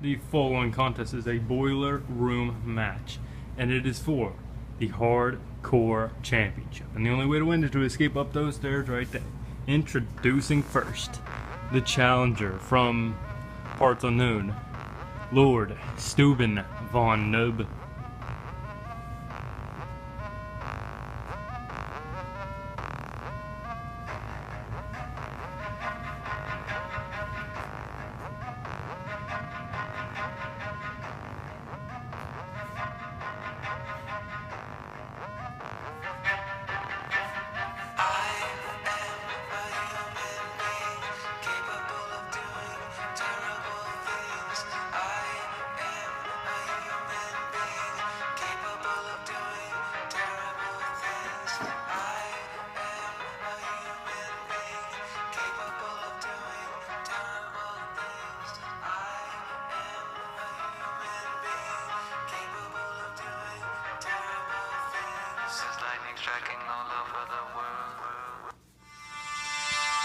The following contest is a boiler room match, and it is for the Hardcore Championship. And the only way to win is to escape up those stairs right there. Introducing first, the challenger from parts unknown, Lord Stubien von Nub.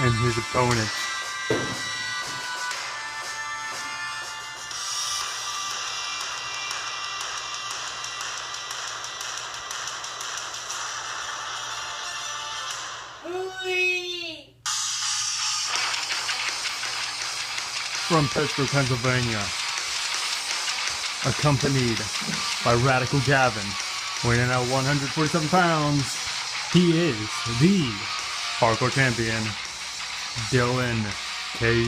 And his opponent. From Pittsburgh, Pennsylvania, accompanied by Radical Gavin, weighing in at 147 pounds, he is the Hardcore Champion, Dylan Cage.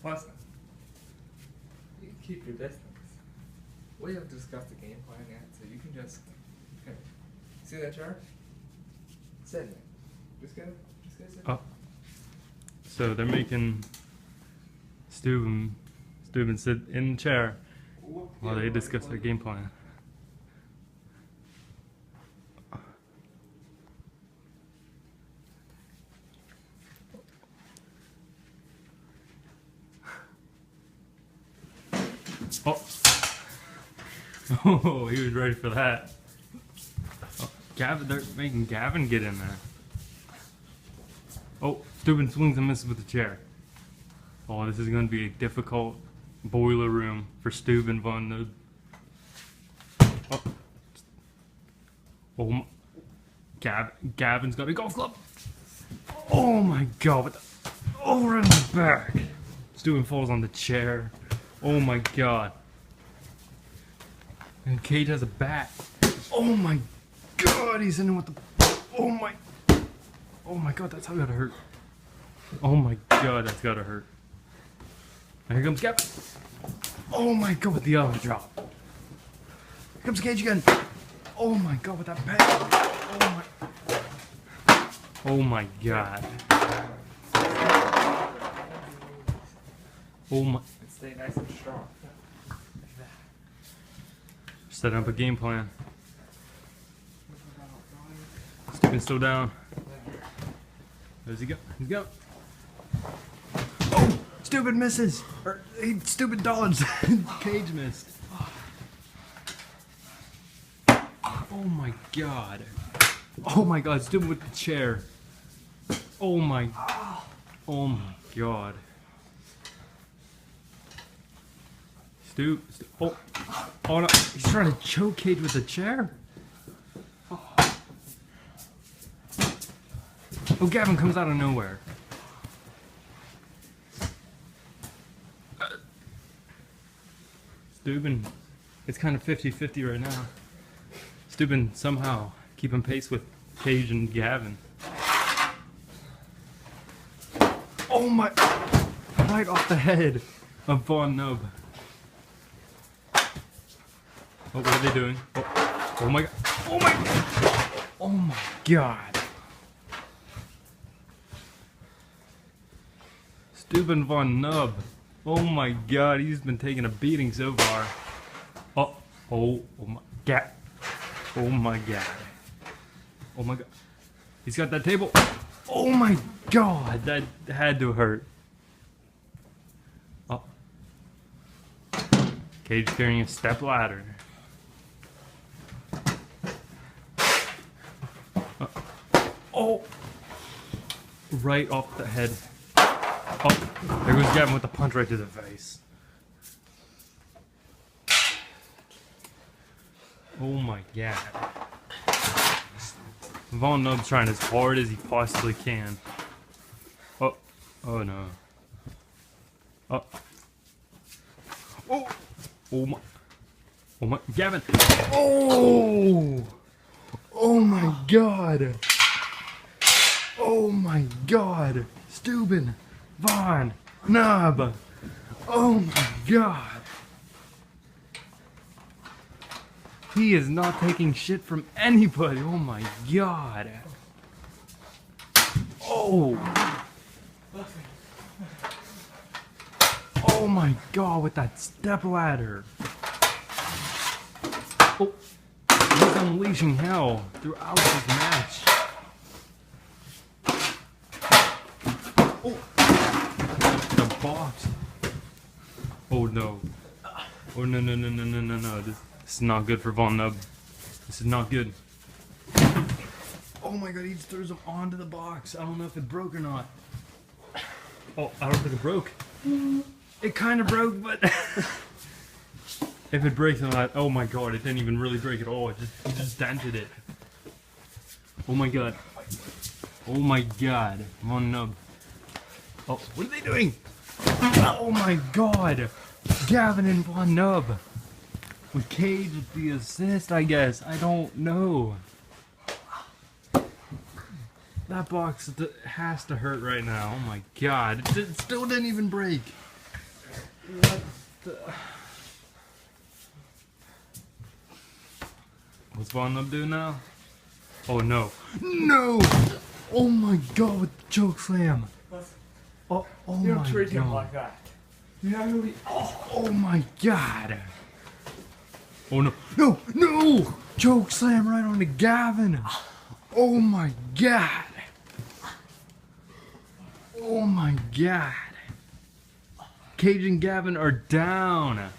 Plus, you can keep your distance. We have discussed the game plan yet, so you can just see that chart? Sit in it. Just go sit. Oh. So they're making Stubien sit in the chair while they discuss their game plan. Oh. Oh, he was ready for that. Oh, Gavin, they're making Gavin get in there. Oh, Stubien swings and misses with the chair. Oh, this is going to be a difficult boiler room for Stubien von Nub. Oh, oh my. Gavin's got a golf club. Oh my god, what the, oh, right on the back. Stubien falls on the chair. Oh my god. And Cage has a bat. Oh my god, he's in with the, oh my god, that's gotta hurt. Oh my god, that's gotta hurt. And here comes Gavin. Oh my god, with the other drop. Here comes Cage again. Oh my god, with that bat. Oh my god. Oh my. Stay nice and strong. Setting up a game plan. Stubien's still down. There's he go. He's go. Oh! Stubien misses! Or Stubien dodged. Cage missed. Oh my god. Oh my god, Stubien with the chair. Oh my. Oh my god. Oh, oh no, he's trying to choke Cage with the chair. Oh, Gavin comes out of nowhere. Stubien, it's kind of 50-50 right now. Stubien somehow keeping pace with Cage and Gavin. Oh my, right off the head of Von Nub. Oh, what are they doing? Oh, oh my god. Oh my god. Oh my god. Stubien von Nub. Oh my god, he's been taking a beating so far. Oh my god. Oh my god. Oh my god. He's got that table. Oh my god, that had to hurt. Oh. Cage carrying a step ladder. Oh! Right off the head. Oh, there goes Gavin with the punch right to the face. Oh my god. Von Nub's trying as hard as he possibly can. Oh, oh no. Oh. Oh! Oh my. Oh my. Gavin! Oh! Oh my god! Oh my god! Stubien! Von Nub! Oh my god! He is not taking shit from anybody. Oh my god. Oh. Oh my god, with that step ladder. Oh. He's unleashing hell throughout this match. Oh. The box. Oh no. Oh no no no no no no no. This is not good for Von Nub. This is not good. Oh my god, he just throws him onto the box. I don't know if it broke or not. Oh, I don't think it broke. It kind of broke, but if it breaks or not, oh my god, it didn't even really break at all. It just dented it. Oh my god. Oh my god. Von Nub. Oh, what are they doing? Oh my god. Gavin and Von Nub. With Cage with the assist, I guess. I don't know. That box has to hurt right now. Oh my god. It still didn't even break. What the... What's Von Nub doing now? Oh no. No! Oh my god, with the choke slam. Oh my god. You don't treat him like that. You know who he... Oh my god. Oh no, no, no! Choke slam right onto Gavin! Oh my god! Oh my god! Cage and Gavin are down!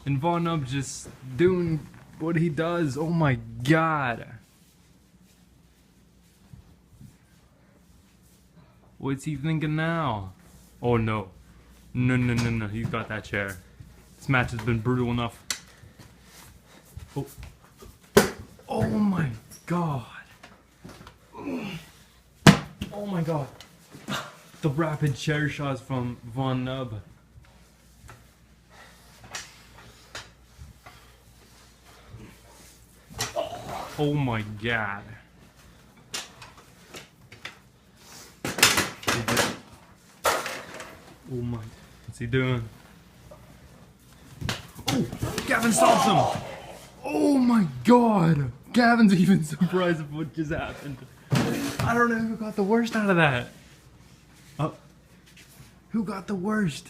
And Von Nub just doing what he does. Oh my god! What's he thinking now? Oh no. No, no, no, no, he's got that chair. This match has been brutal enough. Oh. Oh my god. Oh my god. The rapid chair shots from Von Nub. Oh my god. Oh my. What's he doing? Oh! Gavin stops him! Oh my god! Gavin's even surprised at what just happened. I don't know who got the worst out of that. Who got the worst?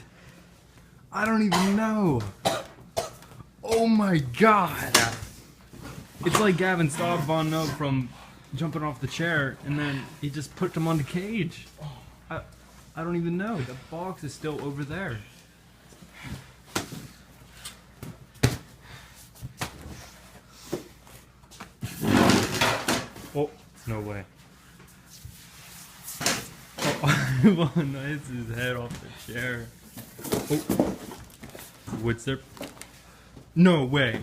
I don't even know. Oh my god! It's like Gavin stopped Von Nub from jumping off the chair and then he just put him on the cage. I don't even know. The box is still over there. Oh, no way. Oh, Von knifes his head off the chair. Oh, what's there? No way.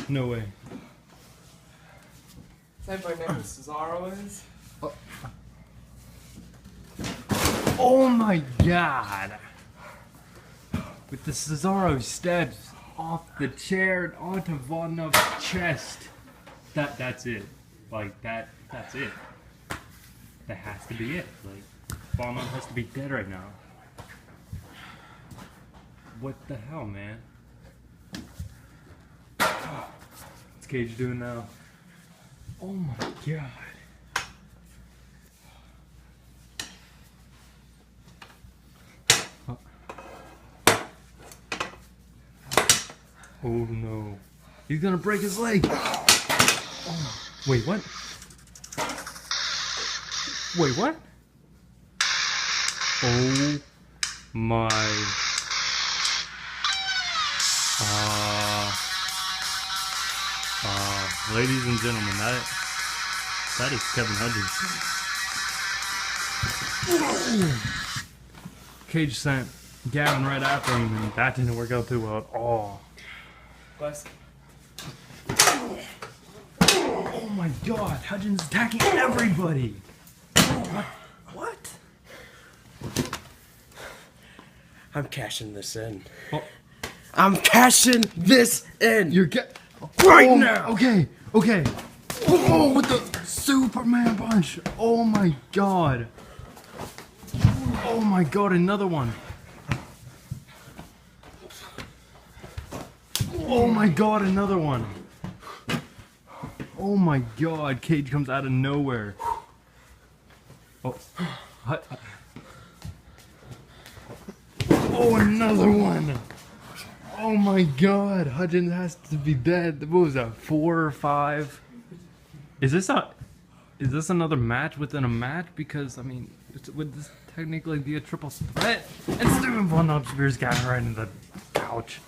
No way. Does anybody know who Cesaro is? Oh my god! With the Cesaro steps off the chair and onto Von Nub's chest. That's it. Like that's it. That has to be it. Like Von Nub has to be dead right now. What the hell, man? What's Cage doing now? Oh my god. Oh no. He's gonna break his leg. Oh. Wait, what? Wait, what? Oh my. Ladies and gentlemen, that is Kevin Hudgens. Cage sent Gavin right after him, and that didn't work out too well at all. Bless. Oh my God, Hudgens attacking everybody. What? I'm cashing this in. Oh. I'm cashing this in. You're right now. Okay. Oh, with the Superman punch. Oh my God. Oh my God, another one. Oh my God, another one. Oh my God, Cage comes out of nowhere. Oh, oh, another one. Oh my God, Hudgens has to be dead. What was that, 4 or 5? Is this another match within a match? Because I mean, would this technically be a triple threat? And Stubien Von Spears got right in the couch.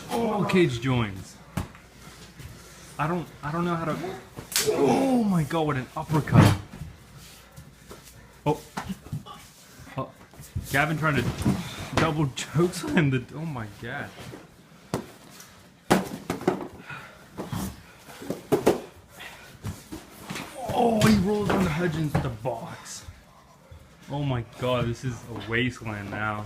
Oh, Cage joins. I don't know how to. Oh my God, what an uppercut! Oh. Gavin trying to double chokeslam the. Oh my God. Oh, he rolls on the Hudgens with the box. Oh my God, this is a wasteland now.